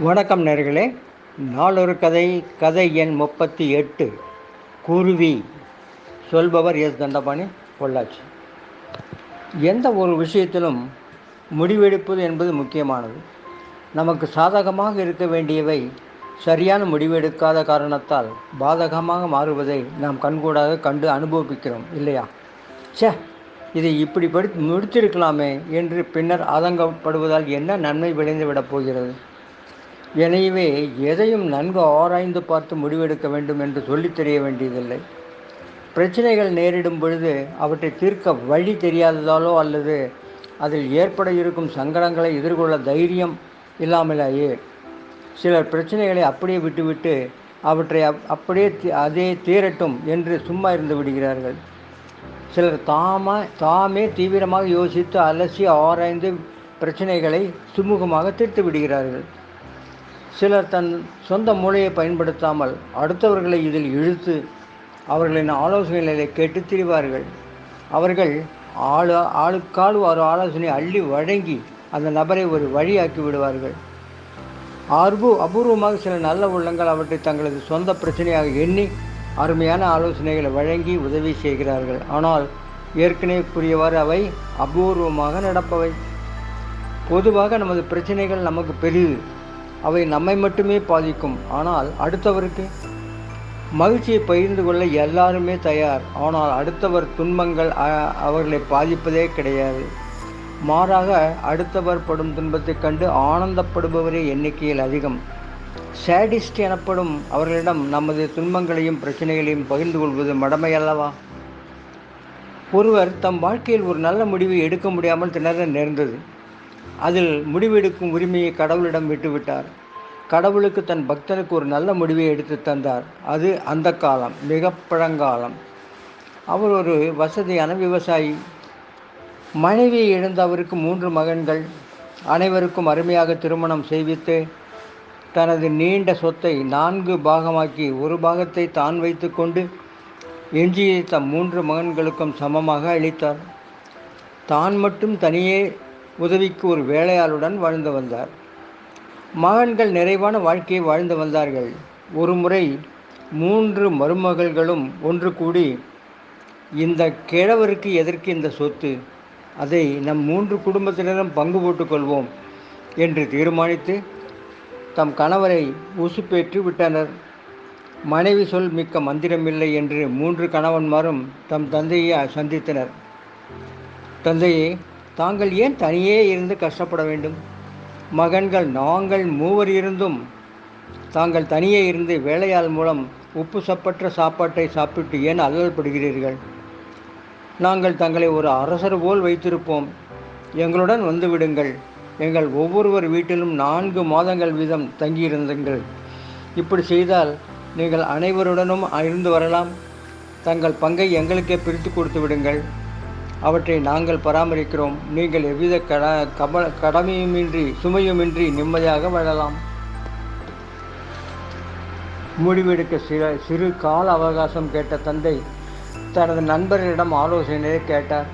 வணக்கம் நேயர்களே. நாளொரு கதை. கதை எண் 38. குருவி. சொல்பவர் எஸ். தண்டபாணி, பொள்ளாச்சி. எந்த ஒரு விஷயத்திலும் முடிவெடுப்பது என்பது முக்கியமானது. நமக்கு சாதகமாக இருக்க வேண்டியவை சரியான முடிவெடுக்காத காரணத்தால் பாதகமாக மாறுவதை நாம் கண்கூடாக கண்டு அனுபவிக்கிறோம், இல்லையா? இதை இப்படி முடித்திருக்கலாமே என்று பின்னர் ஆதங்கப்படுவதால் என்ன நன்மை விளைந்துவிடப் போகிறது? எனவே எதையும் நன்கு ஆராய்ந்து பார்த்து முடிவெடுக்க வேண்டும் என்று சொல்லித் தெரிய வேண்டியதில்லை. பிரச்சனைகள் நேரிடும் பொழுது அவற்றை தீர்க்க வழி தெரியாததாலோ அல்லது அதில் ஏற்பட இருக்கும் சங்கடங்களை எதிர்கொள்ள தைரியம் இல்லாமலேயே சிலர் பிரச்சனைகளை அப்படியே விட்டுவிட்டு அவற்றை அப்படியே அதே தீரட்டும் என்று சும்மா இருந்து விடுகிறார்கள். சிலர் தாமே தீவிரமாக யோசித்து அலசி ஆராய்ந்து பிரச்சனைகளை சுமூகமாக தீர்த்து விடுகிறார்கள். சிலர் தன் சொந்த மூளையை பயன்படுத்தாமல் அடுத்தவர்களை இதில் இழுத்து அவர்களின் ஆலோசனைகளை கேட்டு திரிவார்கள். அவர்கள் ஆளுக்கால் ஒரு ஆலோசனை அள்ளி வழங்கி அந்த நபரை ஒரு வழியாக்கி விடுவார்கள். அபூர்வமாக சில நல்ல உள்ளங்கள் அவற்றை தங்களது சொந்த பிரச்சனையாக எண்ணி அருமையான ஆலோசனைகளை வழங்கி உதவி செய்கிறார்கள். ஆனால் ஏற்கனவே கூறியவாறு அவை அபூர்வமாக நடப்பவை. பொதுவாக நமது பிரச்சனைகள் நமக்கு பெரிது. அவை நம்மை மட்டுமே பாதிக்கும். ஆனால் அடுத்தவருக்கு மகிழ்ச்சியை பகிர்ந்து கொள்ள எல்லாருமே தயார். ஆனால் அடுத்தவர் துன்பங்கள் அவர்களை பாதிப்பதே கிடையாது. மாறாக அடுத்தவர் படும் துன்பத்தை கண்டு ஆனந்தப்படுபவரே எண்ணிக்கையில் அதிகம். சேடிஸ்ட் எனப்படும் அவர்களிடம் நமது துன்பங்களையும் பிரச்சனைகளையும் பகிர்ந்து கொள்வது மடமையல்லவா? ஒருவர் தம் வாழ்க்கையில் ஒரு நல்ல முடிவை எடுக்க முடியாமல் திணற நேர்ந்தது. அதில் முடிவெடுக்கும் உரிமையை கடவுளிடம் விட்டுவிட்டார். கடவுளுக்கு தன் பக்தனுக்கு ஒரு நல்ல முடிவை எடுத்து தந்தார். அது அந்த காலம், மிக பழங்காலம். அவர் ஒரு வசதியான விவசாயி. மனைவியை இழந்த அவருக்கு 3 மகன்கள். அனைவருக்கும் அருமையாக திருமணம் செய்வித்து தனது நீண்ட சொத்தை 4 பாகமாக்கி ஒரு பாகத்தை தான் வைத்து கொண்டு எஞ்சியை தம் 3 மகன்களுக்கும் சமமாக அளித்தார். தான் மட்டும் தனியே உதவிக்கு ஒரு வேலையாளுடன் வாழ்ந்து வந்தார். மகன்கள் நிறைவான வாழ்க்கையை வாழ்ந்து வந்தார்கள். ஒரு முறை 3 மருமகள்களும் ஒன்று கூடி, இந்த கிழவருக்கு எதற்கு இந்த சொத்து, அதை நம் 3 குடும்பத்தினரும் பங்கு போட்டுக்கொள்வோம் என்று தீர்மானித்து தம் கணவரை உசுப்பேற்றி விட்டனர். மனைவி சொல் மிக்க மந்திரமில்லை என்று 3 கணவன்மாரும் தம் தந்தையை சந்தித்தனர். தந்தையே, தாங்கள் ஏன் தனியே இருந்து கஷ்டப்பட வேண்டும்? மகன்கள் நாங்கள் 3 இருந்தும் தாங்கள் தனியே இருந்து வேலையாள் மூலம் உப்பு சப்பற்ற சாப்பாட்டை சாப்பிட்டு ஏன் அல்லல்படுகிறீர்கள்? நாங்கள் தங்களை ஒரு அரசர் போல் வைத்திருப்போம். எங்களுடன் வந்து விடுங்கள். எங்கள் ஒவ்வொருவர் வீட்டிலும் 4 மாதங்கள் வீதம் தங்கியிருந்தீர்கள். இப்படி செய்தால் நீங்கள் அனைவருடனும் இருந்து வரலாம். தங்கள் பங்கை எங்களுக்கே பிரித்து கொடுத்து விடுங்கள். அவற்றை நாங்கள் பராமரிக்கிறோம். நீங்கள் எவ்வித கடமையுமின்றி சுமையுமின்றி நிம்மதியாக வாழலாம். முடிவெடுக்க சிறு கால அவகாசம் கேட்ட தந்தை தனது நண்பர்களிடம் ஆலோசனையை கேட்டார்.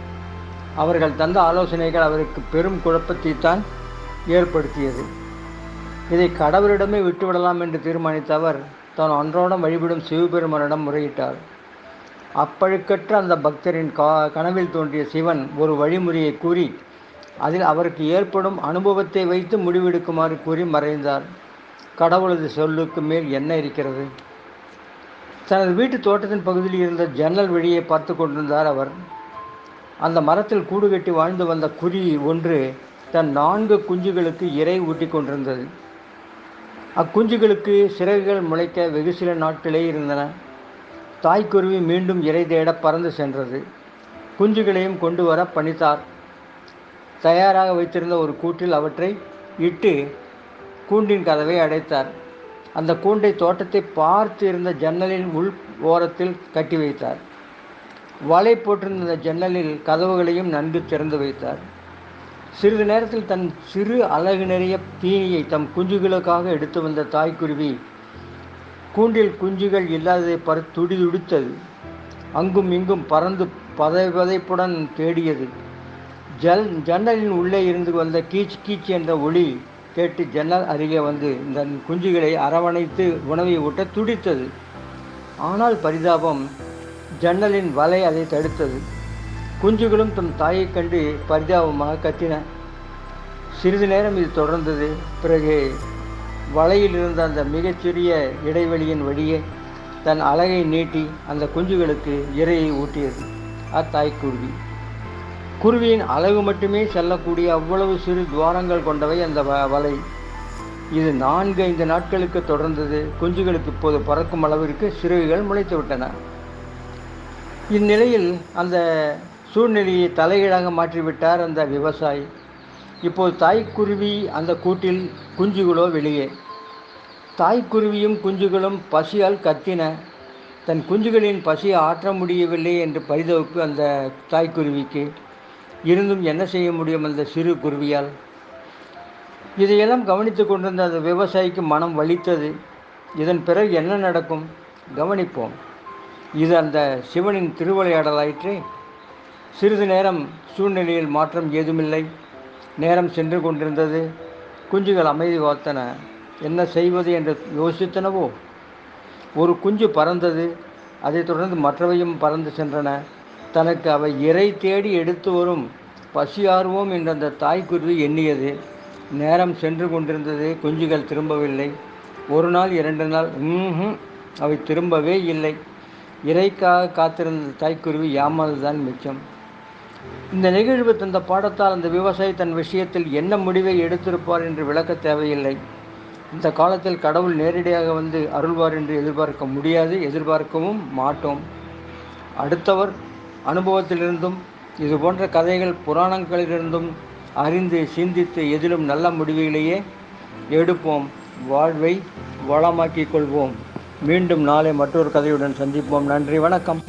அவர்கள் தந்த ஆலோசனைகள் அவருக்கு பெரும் குழப்பத்தை தான் ஏற்படுத்தியது. இதை கடவுளிடமே விட்டுவிடலாம் என்று தீர்மானித்த அவர் தான் அன்றாடம் வழிபடும் சிவபெருமானிடம் முறையிட்டார். அப்பழுக்கற்ற அந்த பக்தரின் கனவில் தோன்றிய சிவன் ஒரு வழிமுறையை கூறி அதில் அவருக்கு ஏற்படும் அனுபவத்தை வைத்து முடிவெடுக்குமாறு கூறி மறைந்தார். கடவுளது சொல்லுக்கு மேல் என்ன இருக்கிறது? தனது வீட்டு தோட்டத்தின் பகுதியில் இருந்த ஜன்னல் வழியை பார்த்து கொண்டிருந்தார் அவர். அந்த மரத்தில் கூடு கட்டி வாழ்ந்து வந்த குருவி ஒன்று தன் 4 குஞ்சுகளுக்கு இரை ஊட்டி கொண்டிருந்தது. அக்குஞ்சுகளுக்கு சிறகுகள் முளைக்க வெகு சில நாட்களே இருந்தன. தாய்க்குருவி மீண்டும் இரை தேட பறந்து சென்றது. குஞ்சுகளையும் கொண்டு வர பணித்தார். தயாராக வைத்திருந்த ஒரு கூட்டில் அவற்றை இட்டு கூண்டின் கதவை அடைத்தார். அந்த கூண்டை தோட்டத்தை பார்த்து இருந்த ஜன்னலின் உள் ஓரத்தில் கட்டி வைத்தார். வலை போட்டிருந்த ஜன்னலில் கதவுகளையும் நன்கு திறந்து வைத்தார். சிறிது நேரத்தில் தன் சிறு அலகு நிறைய தீனியை தம் குஞ்சுகளுக்காக எடுத்து வந்த தாய்க்குருவி கூண்டில் குஞ்சுகள் இல்லாததை துடிதுடித்தது. அங்கும் இங்கும் பறந்து பதைப்புடன் தேடியது. ஜன்னலின் உள்ளே இருந்து வந்த கீச் கீச் என்ற ஒளி கேட்டு ஜன்னல் அருகே வந்து இந்த குஞ்சுகளை அரவணைத்து உணவை ஊட்ட துடித்தது. ஆனால் பரிதாபம், ஜன்னலின் வலை அதை தடுத்தது. குஞ்சுகளும் தம் தாயைக் கண்டு பரிதாபமாக கத்தின. சிறிது நேரம் இது தொடர்ந்தது. பிறகு வலையில் இருந்த அந்த மிகச்சிறிய இடைவெளியின் வழியே தன் அலகை நீட்டி அந்த குஞ்சுகளுக்கு இரையை ஊட்டியது அத்தாய்க்குருவி. குருவியின் அலகு மட்டுமே செல்லக்கூடிய அவ்வளவு சிறு துவாரங்கள் கொண்டவை அந்த வலை. இது 4-5 நாட்களுக்கு தொடர்ந்தது. குஞ்சுகளுக்கு இப்போது பறக்கும் அளவிற்கு சிறகுகள் முளைத்து விட்டன. இந்நிலையில் அந்த சூழ்நிலையை தலைகீழாக மாற்றிவிட்டார் அந்த விவசாயி. இப்போது தாய்க்குருவி அந்த கூட்டில், குஞ்சுகளோ வெளியே. தாய்க்குருவியும் குஞ்சுகளும் பசியால் கத்தின. தன் குஞ்சுகளின் பசியை ஆற்ற முடியவில்லை என்று பரிதவிப்பு அந்த தாய்க்குருவிக்கு. இருந்தும் என்ன செய்ய முடியும் அந்த சிறு குருவியால்? இதையெல்லாம் கவனித்து கொண்டிருந்த அந்த விவசாயிக்கு மனம் வலித்தது. இதன் பிறகு என்ன நடக்கும்? கவனிப்போம். இது அந்த சிவனின் திருவிளையாடலாயிற்றே. சிறிது நேரம் சூழ்நிலையில் மாற்றம் ஏதுமில்லை. நேரம் சென்று கொண்டிருந்தது. குஞ்சுகள் அமைதி காத்தன. என்ன செய்வது என்று யோசித்தனவோ, ஒரு குஞ்சு பறந்தது. அதைத் தொடர்ந்து மற்றவையும் பறந்து சென்றன. தனக்கு அவை இரை தேடி எடுத்து வரும் பசியாறுவோம் என்று அந்த தாய்க்குருவி எண்ணியது. நேரம் சென்று கொண்டிருந்தது. குஞ்சுகள் திரும்பவில்லை. 1 நாள் 2 நாள், அவை திரும்பவே இல்லை. இறைக்காக காத்திருந்த தாய்க்குருவி ஏமாந்துதான் மிச்சம். இந்த நிகழ்வு தந்த பாடத்தால் அந்த விவசாயி தன் விஷயத்தில் என்ன முடிவை எடுத்திருப்பார் என்று விளக்க தேவையில்லை. இந்த காலத்தில் கடவுள் நேரடியாக வந்து அருள்வார் என்று எதிர்பார்க்க முடியாது, எதிர்பார்க்கவும் மாட்டோம். அடுத்தவர் அனுபவத்திலிருந்தும் இது போன்ற கதைகள் புராணங்களிலிருந்தும் அறிந்து சிந்தித்து எதிலும் நல்ல முடிவுகளையே எடுப்போம். வாழ்வை வளமாக்கிக் கொள்வோம். மீண்டும் நாளை மற்றொரு கதையுடன் சந்திப்போம். நன்றி, வணக்கம்.